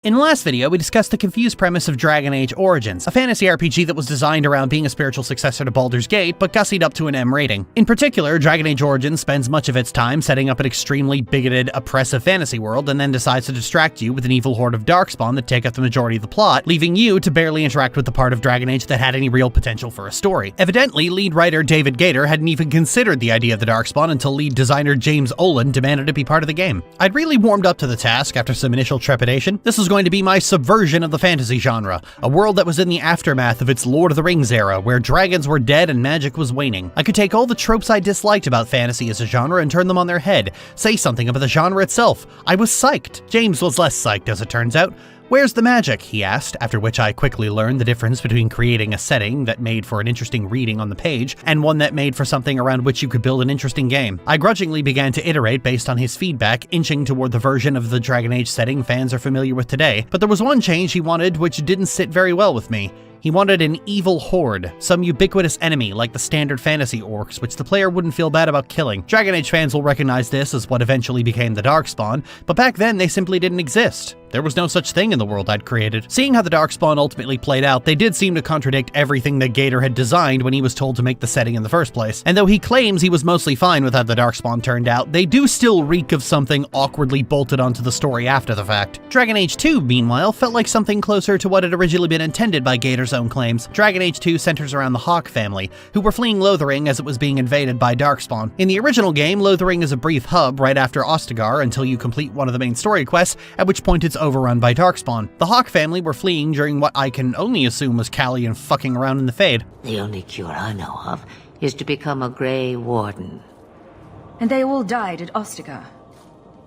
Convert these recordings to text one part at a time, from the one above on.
In the last video, we discussed the confused premise of Dragon Age Origins, a fantasy RPG that was designed around being a spiritual successor to Baldur's Gate, but gussied up to an M rating. In particular, Dragon Age Origins spends much of its time setting up an extremely bigoted, oppressive fantasy world, and then decides to distract you with an evil horde of Darkspawn that take up the majority of the plot, leaving you to barely interact with the part of Dragon Age that had any real potential for a story. Evidently, lead writer David Gator hadn't even considered the idea of the Darkspawn until lead designer James Olin demanded it be part of the game. I'd really warmed up to the task after some initial trepidation. This was going to be my subversion of the fantasy genre, a world that was in the aftermath of its Lord of the Rings era, where dragons were dead and magic was waning. I could take all the tropes I disliked about fantasy as a genre and turn them on their head, say something about the genre itself. I was psyched. James was less psyched, as it turns out. "Where's the magic?" he asked, after which I quickly learned the difference between creating a setting that made for an interesting reading on the page, and one that made for something around which you could build an interesting game. I grudgingly began to iterate based on his feedback, inching toward the version of the Dragon Age setting fans are familiar with today, but there was one change he wanted which didn't sit very well with me. He wanted an evil horde, some ubiquitous enemy like the standard fantasy orcs, which the player wouldn't feel bad about killing. Dragon Age fans will recognize this as what eventually became the Darkspawn, but back then they simply didn't exist. There was no such thing in the world I'd created. Seeing how the Darkspawn ultimately played out, they did seem to contradict everything that Gator had designed when he was told to make the setting in the first place. And though he claims he was mostly fine with how the Darkspawn turned out, they do still reek of something awkwardly bolted onto the story after the fact. Dragon Age 2, meanwhile, felt like something closer to what had originally been intended by Gator's own claims. Dragon Age 2 centers around the Hawk family, who were fleeing Lothering as it was being invaded by Darkspawn. In the original game, Lothering is a brief hub right after Ostagar until you complete one of the main story quests, at which point it's overrun by Darkspawn. The Hawk family were fleeing during what I can only assume was Callian fucking around in the Fade. The only cure I know of is to become a Grey Warden. And they all died at Ostagar?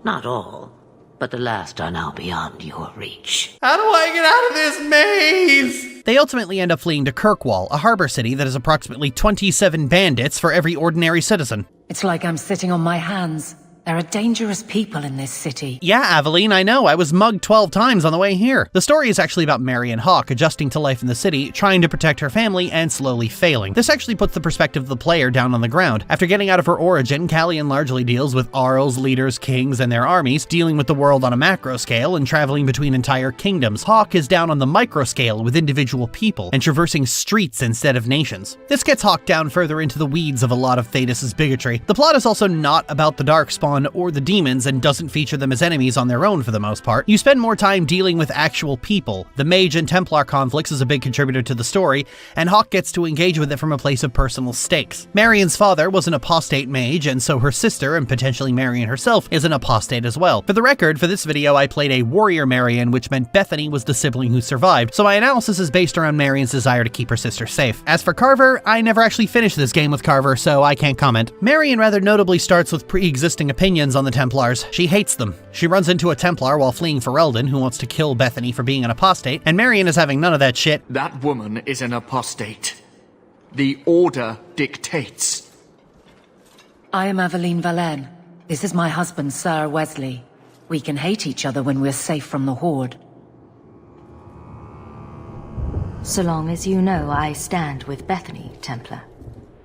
Not all, but the last are now beyond your reach. How do I get out of this maze? They ultimately end up fleeing to Kirkwall, a harbor city that has approximately 27 bandits for every ordinary citizen. It's like I'm sitting on my hands. There are dangerous people in this city. Yeah, Aveline, I know. I was mugged 12 times on the way here. The story is actually about Marion Hawk adjusting to life in the city, trying to protect her family, and slowly failing. This actually puts the perspective of the player down on the ground. After getting out of her origin, Callian largely deals with Arls, leaders, kings, and their armies, dealing with the world on a macro scale and traveling between entire kingdoms. Hawk is down on the micro scale with individual people and traversing streets instead of nations. This gets Hawk down further into the weeds of a lot of Thetis' bigotry. The plot is also not about the Darkspawn or the demons and doesn't feature them as enemies on their own for the most part. You spend more time dealing with actual people. The Mage and Templar conflicts is a big contributor to the story, and Hawk gets to engage with it from a place of personal stakes. Marion's father was an apostate mage, and so her sister, and potentially Marion herself, is an apostate as well. For the record, for this video I played a warrior Marion, which meant Bethany was the sibling who survived, so my analysis is based around Marion's desire to keep her sister safe. As for Carver, I never actually finished this game with Carver, so I can't comment. Marion rather notably starts with pre-existing opinions on the Templars. She hates them. She runs into a Templar while fleeing Ferelden who wants to kill Bethany for being an apostate, and Marion is having none of that shit. That woman is an apostate. The Order dictates. I am Aveline Valenne. This is my husband, Sir Wesley. We can hate each other when we're safe from the Horde. So long as you know I stand with Bethany, Templar.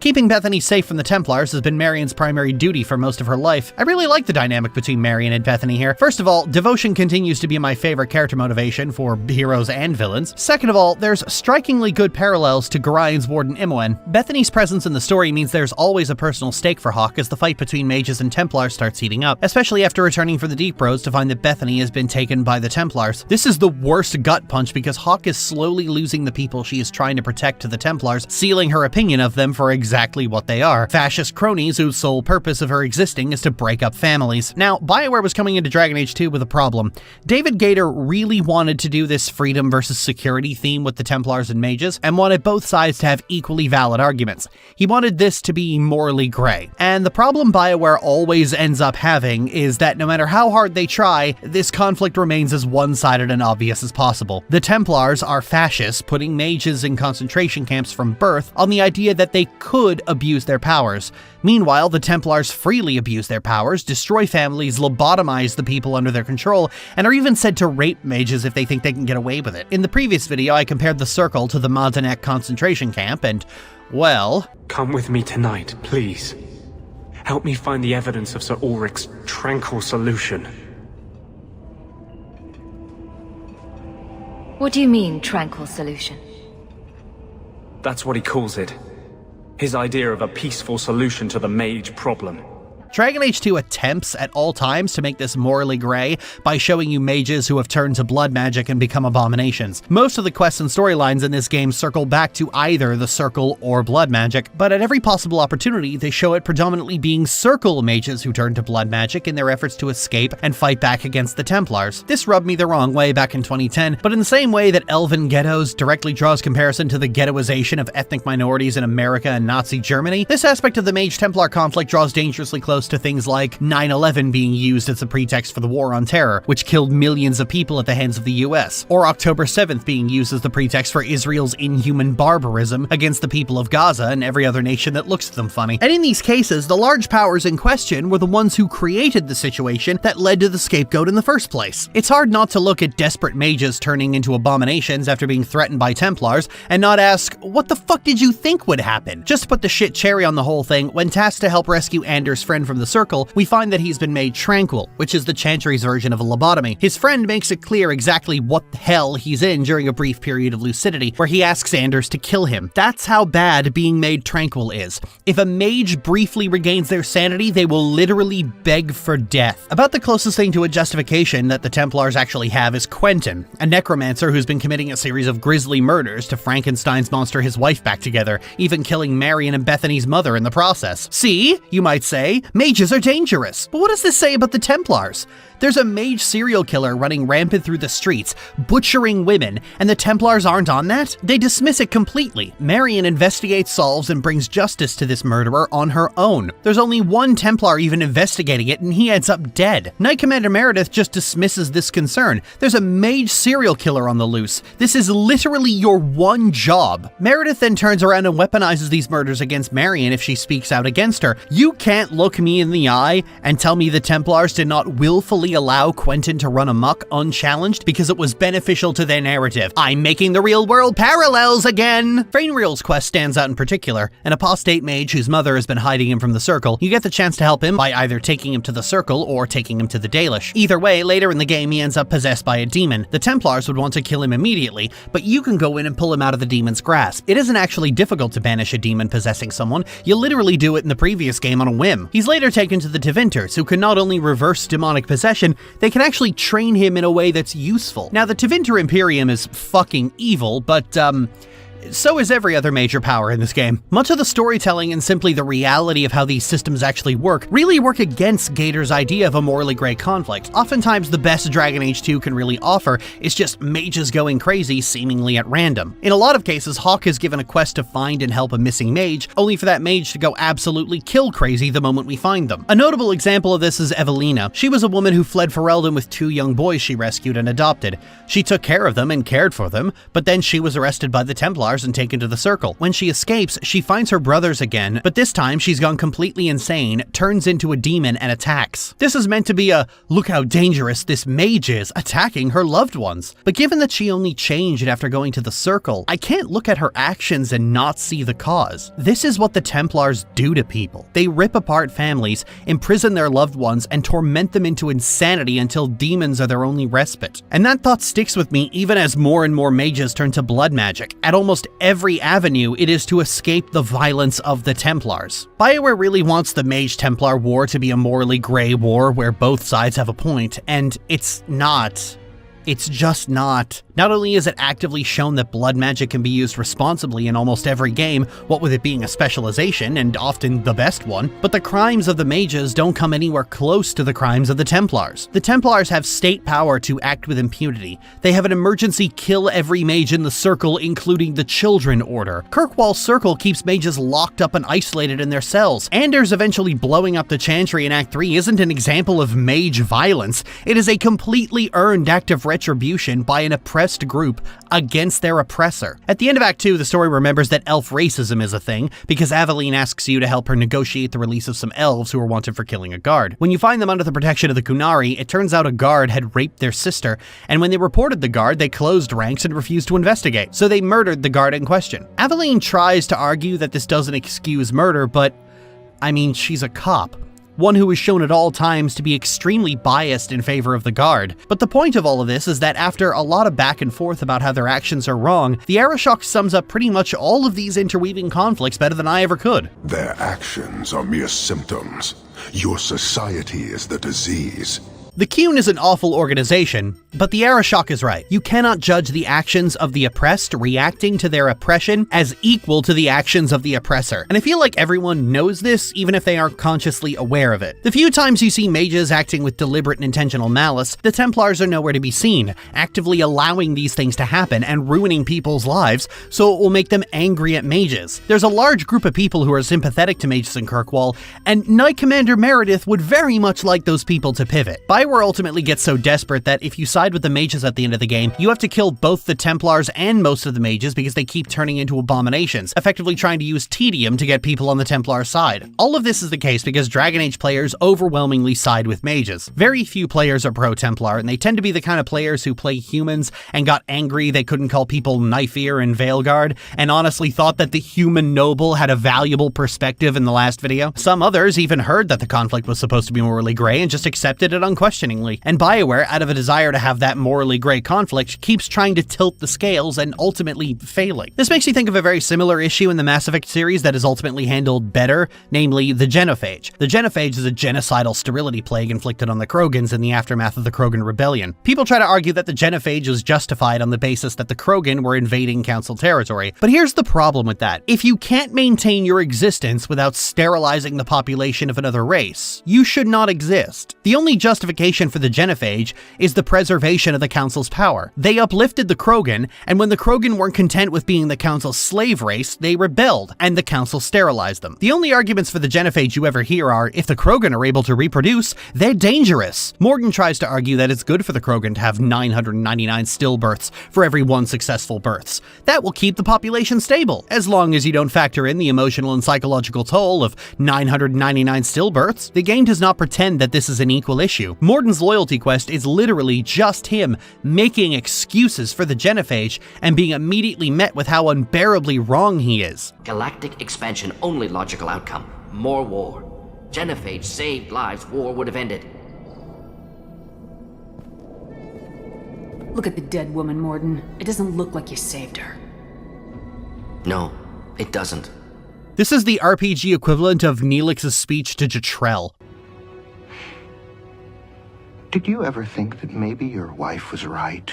Keeping Bethany safe from the Templars has been Marion's primary duty for most of her life. I really like the dynamic between Marion and Bethany here. First of all, devotion continues to be my favorite character motivation for heroes and villains. Second of all, there's strikingly good parallels to Gorian's Warden Imoen. Bethany's presence in the story means there's always a personal stake for Hawk as the fight between mages and Templars starts heating up, especially after returning for the Deep Roads to find that Bethany has been taken by the Templars. This is the worst gut punch because Hawk is slowly losing the people she is trying to protect to the Templars, sealing her opinion of them for exactly what they are. Fascist cronies whose sole purpose of her existing is to break up families. Now, BioWare was coming into Dragon Age 2 with a problem. David Gator really wanted to do this freedom versus security theme with the Templars and mages, and wanted both sides to have equally valid arguments. He wanted this to be morally gray. And the problem BioWare always ends up having is that no matter how hard they try, this conflict remains as one-sided and obvious as possible. The Templars are fascists, putting mages in concentration camps from birth on the idea that they could abuse their powers. Meanwhile, the Templars freely abuse their powers, destroy families, lobotomize the people under their control, and are even said to rape mages if they think they can get away with it. In the previous video, I compared the Circle to the Madanek concentration camp, and, well... Come with me tonight, please. Help me find the evidence of Sir Ulrich's tranquil solution. What do you mean, tranquil solution? That's what he calls it. His idea of a peaceful solution to the mage problem. Dragon Age 2 attempts at all times to make this morally grey by showing you mages who have turned to blood magic and become abominations. Most of the quests and storylines in this game circle back to either the Circle or blood magic, but at every possible opportunity they show it predominantly being Circle mages who turn to blood magic in their efforts to escape and fight back against the Templars. This rubbed me the wrong way back in 2010, but in the same way that Elven Ghettos directly draws comparison to the ghettoization of ethnic minorities in America and Nazi Germany, this aspect of the Mage-Templar conflict draws dangerously close to things like 9/11 being used as a pretext for the War on Terror, which killed millions of people at the hands of the US, or October 7th being used as the pretext for Israel's inhuman barbarism against the people of Gaza and every other nation that looks at them funny. And in these cases, the large powers in question were the ones who created the situation that led to the scapegoat in the first place. It's hard not to look at desperate mages turning into abominations after being threatened by Templars and not ask, what the fuck did you think would happen? Just to put the shit cherry on the whole thing, when tasked to help rescue Anders' friend from the Circle, we find that he's been made tranquil, which is the Chantry's version of a lobotomy. His friend makes it clear exactly what the hell he's in during a brief period of lucidity, where he asks Anders to kill him. That's how bad being made tranquil is. If a mage briefly regains their sanity, they will literally beg for death. About the closest thing to a justification that the Templars actually have is Quentin, a necromancer who's been committing a series of grisly murders to Frankenstein's monster his wife back together, even killing Marion and Bethany's mother in the process. See, you might say, mages are dangerous. But what does this say about the Templars? There's a mage serial killer running rampant through the streets, butchering women, and the Templars aren't on that? They dismiss it completely. Marion investigates, solves, and brings justice to this murderer on her own. There's only one Templar even investigating it, and he ends up dead. Knight Commander Meredith just dismisses this concern. There's a mage serial killer on the loose. This is literally your one job. Meredith then turns around and weaponizes these murders against Marion if she speaks out against her. You can't look me in the eye and tell me the Templars did not willfully allow Quentin to run amok unchallenged because it was beneficial to their narrative. I'm making the real world parallels again! Frainreal's quest stands out in particular. An apostate mage whose mother has been hiding him from the Circle. You get the chance to help him by either taking him to the Circle or taking him to the Dalish. Either way, later in the game he ends up possessed by a demon. The Templars would want to kill him immediately, but you can go in and pull him out of the demon's grasp. It isn't actually difficult to banish a demon possessing someone. You literally do it in the previous game on a whim. He's later taken to the Tevinters, who can not only reverse demonic possession, they can actually train him in a way that's useful. Now, the Tevinter Imperium is fucking evil, but, so is every other major power in this game. Much of the storytelling and simply the reality of how these systems actually work really work against Gator's idea of a morally grey conflict. Oftentimes, the best Dragon Age 2 can really offer is just mages going crazy seemingly at random. In a lot of cases, Hawke is given a quest to find and help a missing mage, only for that mage to go absolutely kill crazy the moment we find them. A notable example of this is Evelina. She was a woman who fled Ferelden with 2 young boys she rescued and adopted. She took care of them and cared for them, but then she was arrested by the Templars and taken to the Circle. When she escapes, she finds her brothers again, but this time she's gone completely insane, turns into a demon, and attacks. This is meant to be a, look how dangerous this mage is, attacking her loved ones. But given that she only changed after going to the Circle, I can't look at her actions and not see the cause. This is what the Templars do to people. They rip apart families, imprison their loved ones, and torment them into insanity until demons are their only respite. And that thought sticks with me even as more and more mages turn to blood magic. At almost every avenue, it is to escape the violence of the Templars. BioWare really wants the Mage-Templar war to be a morally grey war where both sides have a point, and it's not. It's just not. Not only is it actively shown that blood magic can be used responsibly in almost every game, what with it being a specialization, and often the best one, but the crimes of the mages don't come anywhere close to the crimes of the Templars. The Templars have state power to act with impunity. They have an emergency kill every mage in the Circle, including the Children Order. Kirkwall's Circle keeps mages locked up and isolated in their cells. Anders eventually blowing up the Chantry in Act 3 isn't an example of mage violence. It is a completely earned act of retribution by an oppressed group against their oppressor. At the end of Act 2, the story remembers that elf racism is a thing, because Aveline asks you to help her negotiate the release of some elves who are wanted for killing a guard. When you find them under the protection of the Kunari, it turns out a guard had raped their sister, and when they reported the guard, they closed ranks and refused to investigate, so they murdered the guard in question. Aveline tries to argue that this doesn't excuse murder, but I mean, she's a cop. one who is shown at all times to be extremely biased in favor of the Guard. But the point of all of this is that after a lot of back and forth about how their actions are wrong, the Arishok sums up pretty much all of these interweaving conflicts better than I ever could. Their actions are mere symptoms. Your society is the disease. The Qun is an awful organization, but the Arishok is right. You cannot judge the actions of the oppressed reacting to their oppression as equal to the actions of the oppressor. And I feel like everyone knows this, even if they aren't consciously aware of it. The few times you see mages acting with deliberate and intentional malice, the Templars are nowhere to be seen, actively allowing these things to happen and ruining people's lives, so it will make them angry at mages. There's a large group of people who are sympathetic to mages in Kirkwall, and Knight Commander Meredith would very much like those people to pivot. BioWare ultimately gets so desperate that if you side with the mages at the end of the game, you have to kill both the Templars and most of the mages because they keep turning into abominations, effectively trying to use tedium to get people on the Templar side. All of this is the case because Dragon Age players overwhelmingly side with mages. Very few players are pro-Templar, and they tend to be the kind of players who play humans and got angry they couldn't call people Knife Ear and Veilguard, and honestly thought that the human noble had a valuable perspective in the last video. Some others even heard that the conflict was supposed to be morally gray and just accepted it unquestioningly. And BioWare, out of a desire to have that morally gray conflict, keeps trying to tilt the scales and ultimately failing. This makes me think of a very similar issue in the Mass Effect series that is ultimately handled better, namely the genophage. The genophage is a genocidal sterility plague inflicted on the Krogans in the aftermath of the Krogan Rebellion. People try to argue that the genophage was justified on the basis that the Krogan were invading Council territory, but here's the problem with that. If you can't maintain your existence without sterilizing the population of another race, you should not exist. The only justification for the genophage is the preservation of the Council's power. They uplifted the Krogan, and when the Krogan weren't content with being the Council's slave race, they rebelled, and the Council sterilized them. The only arguments for the genophage you ever hear are, if the Krogan are able to reproduce, they're dangerous. Morgan tries to argue that it's good for the Krogan to have 999 stillbirths for every 1 successful births. That will keep the population stable, as long as you don't factor in the emotional and psychological toll of 999 stillbirths. The game does not pretend that this is an equal issue. Morden's loyalty quest is literally just him making excuses for the genophage and being immediately met with how unbearably wrong he is. Galactic expansion, only logical outcome. More war. Genophage saved lives, war would have ended. Look at the dead woman, Morden. It doesn't look like you saved her. No, it doesn't. This is the RPG equivalent of Neelix's speech to Jetrel. Did you ever think that maybe your wife was right?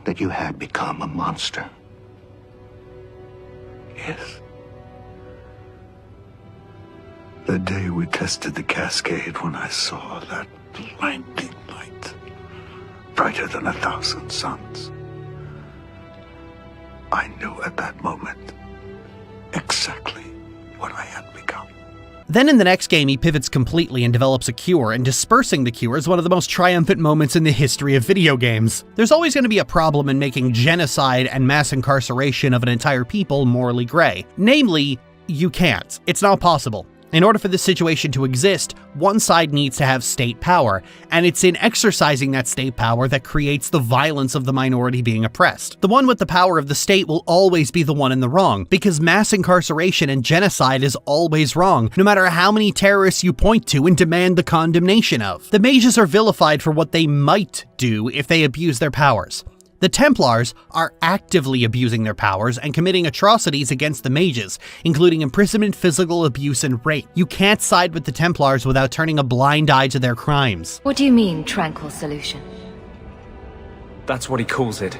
That you had become a monster? Yes. The day we tested the cascade, when I saw that blinding light, brighter than 1,000 suns, I knew at that moment exactly what I had become. Then in the next game, he pivots completely and develops a cure, and dispersing the cure is one of the most triumphant moments in the history of video games. There's always going to be a problem in making genocide and mass incarceration of an entire people morally gray. Namely, you can't. It's not possible. In order for this situation to exist, one side needs to have state power, and it's in exercising that state power that creates the violence of the minority being oppressed. The one with the power of the state will always be the one in the wrong, because mass incarceration and genocide is always wrong, no matter how many terrorists you point to and demand the condemnation of. The mages are vilified for what they might do if they abuse their powers. The Templars are actively abusing their powers and committing atrocities against the mages, including imprisonment, physical abuse, and rape. You can't side with the Templars without turning a blind eye to their crimes. What do you mean, tranquil solution? That's what he calls it.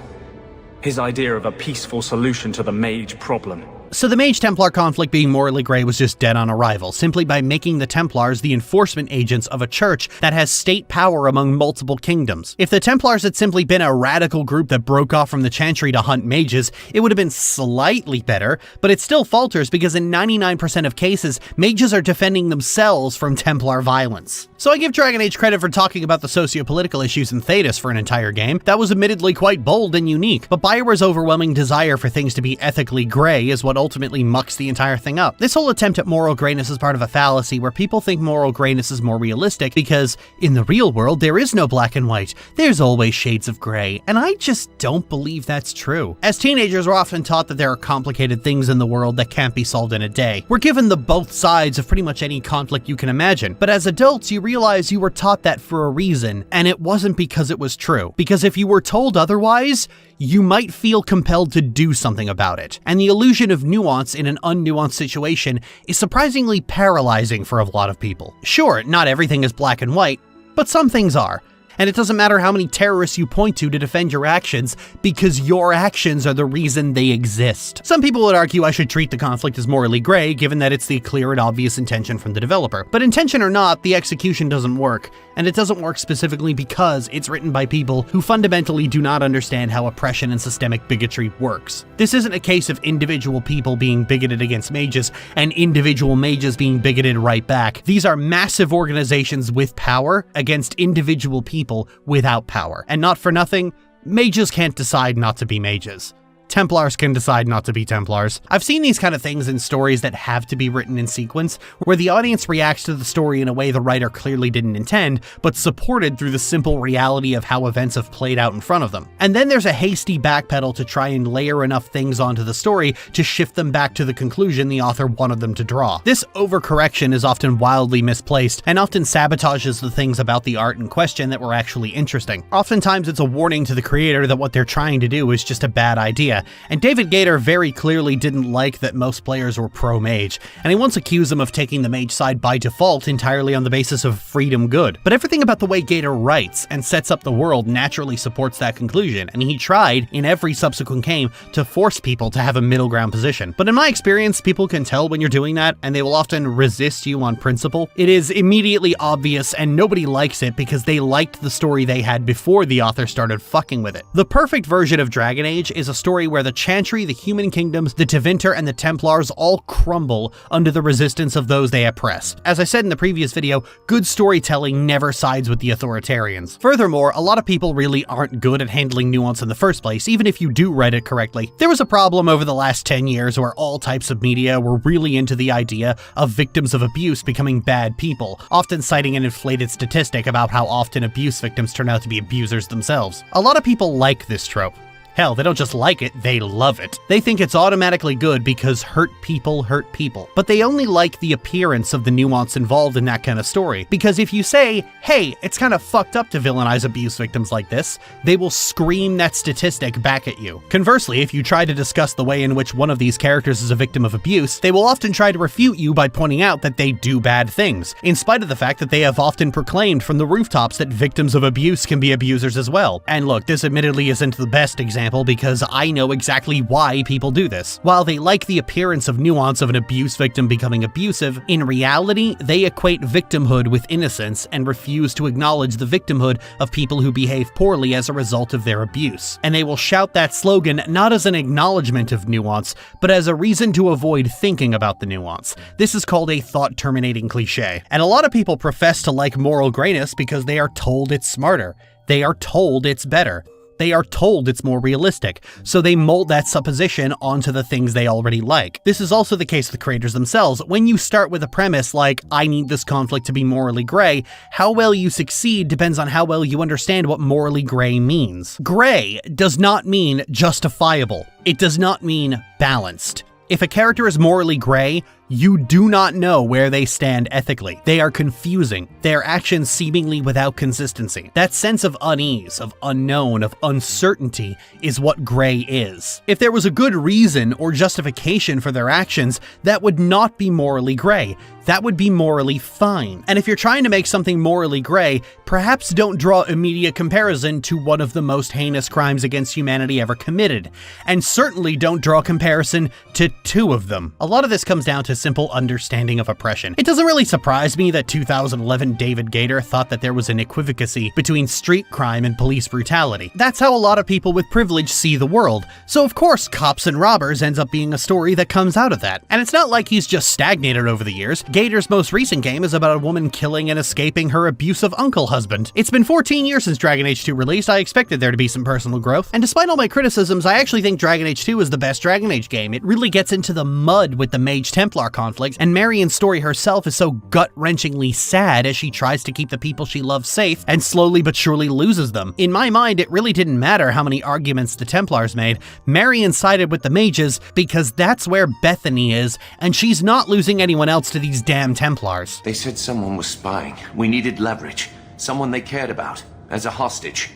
His idea of a peaceful solution to the mage problem. So the Mage-Templar conflict being morally gray was just dead on arrival, simply by making the Templars the enforcement agents of a church that has state power among multiple kingdoms. If the Templars had simply been a radical group that broke off from the Chantry to hunt mages, it would have been slightly better, but it still falters because in 99% of cases, mages are defending themselves from Templar violence. So I give Dragon Age credit for talking about the socio-political issues in Thedas for an entire game. That was admittedly quite bold and unique, but BioWare's overwhelming desire for things to be ethically gray is what ultimately mucks the entire thing up. This whole attempt at moral grayness is part of a fallacy where people think moral grayness is more realistic because in the real world there is no black and white, there's always shades of gray, and I just don't believe that's true. As teenagers, we're often taught that there are complicated things in the world that can't be solved in a day. We're given the both sides of pretty much any conflict you can imagine, but as adults you realize you were taught that for a reason, and it wasn't because it was true. Because if you were told otherwise, you might feel compelled to do something about it. And the illusion of nuance in an unnuanced situation is surprisingly paralyzing for a lot of people. Sure, not everything is black and white, but some things are. And it doesn't matter how many terrorists you point to defend your actions, because your actions are the reason they exist. Some people would argue I should treat the conflict as morally gray, given that it's the clear and obvious intention from the developer. But intention or not, the execution doesn't work. And it doesn't work specifically because it's written by people who fundamentally do not understand how oppression and systemic bigotry works. This isn't a case of individual people being bigoted against mages and individual mages being bigoted right back. These are massive organizations with power against individual people without power. And not for nothing, mages can't decide not to be mages. Templars can decide not to be Templars. I've seen these kind of things in stories that have to be written in sequence, where the audience reacts to the story in a way the writer clearly didn't intend, but supported through the simple reality of how events have played out in front of them. And then there's a hasty backpedal to try and layer enough things onto the story to shift them back to the conclusion the author wanted them to draw. This overcorrection is often wildly misplaced, and often sabotages the things about the art in question that were actually interesting. Oftentimes it's a warning to the creator that what they're trying to do is just a bad idea. And David Gator very clearly didn't like that most players were pro-mage, and he once accused them of taking the mage side by default entirely on the basis of freedom good. But everything about the way Gator writes and sets up the world naturally supports that conclusion, and he tried, in every subsequent game, to force people to have a middle ground position. But in my experience, people can tell when you're doing that, and they will often resist you on principle. It is immediately obvious, and nobody likes it because they liked the story they had before the author started fucking with it. The perfect version of Dragon Age is a story where the Chantry, the Human Kingdoms, the Tevinter, and the Templars all crumble under the resistance of those they oppress. As I said in the previous video, good storytelling never sides with the authoritarians. Furthermore, a lot of people really aren't good at handling nuance in the first place, even if you do write it correctly. There was a problem over the last 10 years where all types of media were really into the idea of victims of abuse becoming bad people, often citing an inflated statistic about how often abuse victims turn out to be abusers themselves. A lot of people like this trope. Hell, they don't just like it, they love it. They think it's automatically good because hurt people hurt people. But they only like the appearance of the nuance involved in that kind of story. Because if you say, hey, it's kind of fucked up to villainize abuse victims like this, they will scream that statistic back at you. Conversely, if you try to discuss the way in which one of these characters is a victim of abuse, they will often try to refute you by pointing out that they do bad things, in spite of the fact that they have often proclaimed from the rooftops that victims of abuse can be abusers as well. And look, this admittedly isn't the best example because I know exactly why people do this. While they like the appearance of nuance of an abuse victim becoming abusive, in reality, they equate victimhood with innocence and refuse to acknowledge the victimhood of people who behave poorly as a result of their abuse. And they will shout that slogan not as an acknowledgement of nuance, but as a reason to avoid thinking about the nuance. This is called a thought-terminating cliche. And a lot of people profess to like moral grayness because they are told it's smarter. They are told it's better. They are told it's more realistic, so they mold that supposition onto the things they already like. This is also the case with creators themselves. When you start with a premise like, I need this conflict to be morally gray, how well you succeed depends on how well you understand what morally gray means. Gray does not mean justifiable. It does not mean balanced. If a character is morally gray, you do not know where they stand ethically. They are confusing, their actions seemingly without consistency. That sense of unease, of unknown, of uncertainty is what gray is. If there was a good reason or justification for their actions, that would not be morally gray. That would be morally fine. And if you're trying to make something morally gray, perhaps don't draw immediate comparison to one of the most heinous crimes against humanity ever committed. And certainly don't draw comparison to two of them. A lot of this comes down to to simple understanding of oppression. It doesn't really surprise me that 2011 David Gator thought that there was an equivacy between street crime and police brutality. That's how a lot of people with privilege see the world, so of course Cops and Robbers ends up being a story that comes out of that. And it's not like he's just stagnated over the years. Gator's most recent game is about a woman killing and escaping her abusive uncle husband. It's been 14 years since Dragon Age 2 released. I expected there to be some personal growth, and despite all my criticisms, I actually think Dragon Age 2 is the best Dragon Age game. It really gets into the mud with the Mage-Templar conflict, and Marion's story herself is so gut-wrenchingly sad as she tries to keep the people she loves safe and slowly but surely loses them. In my mind, it really didn't matter how many arguments the Templars made. Marion sided with the mages because that's where Bethany is, and she's not losing anyone else to these damn Templars. They said someone was spying. We needed leverage. Someone they cared about. As a hostage.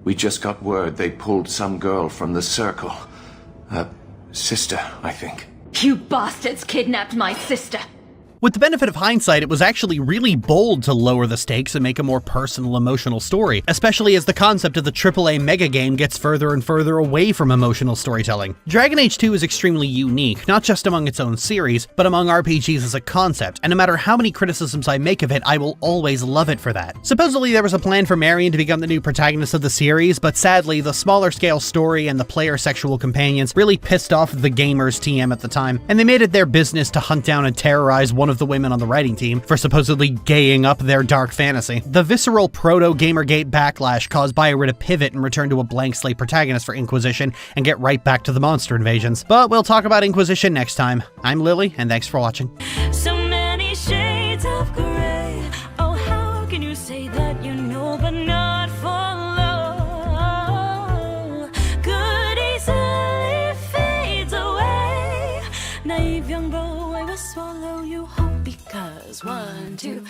We just got word they pulled some girl from the Circle. Sister, I think. You bastards kidnapped my sister! With the benefit of hindsight, it was actually really bold to lower the stakes and make a more personal, emotional story, especially as the concept of the AAA mega game gets further and further away from emotional storytelling. Dragon Age 2 is extremely unique, not just among its own series, but among RPGs as a concept, and no matter how many criticisms I make of it, I will always love it for that. Supposedly there was a plan for Marion to become the new protagonist of the series, but sadly, the smaller scale story and the player sexual companions really pissed off the gamers TM at the time, and they made it their business to hunt down and terrorize one of the women on the writing team for supposedly gaying up their dark fantasy. The visceral proto-Gamergate backlash caused BioWare to pivot and return to a blank slate protagonist for Inquisition and get right back to the monster invasions. But we'll talk about Inquisition next time. I'm Lily, and thanks for watching. So many shades of gray. Oh, how can you say that you know but not follow? Good easily fades away. Naive young boy will swallow you whole because 1, 2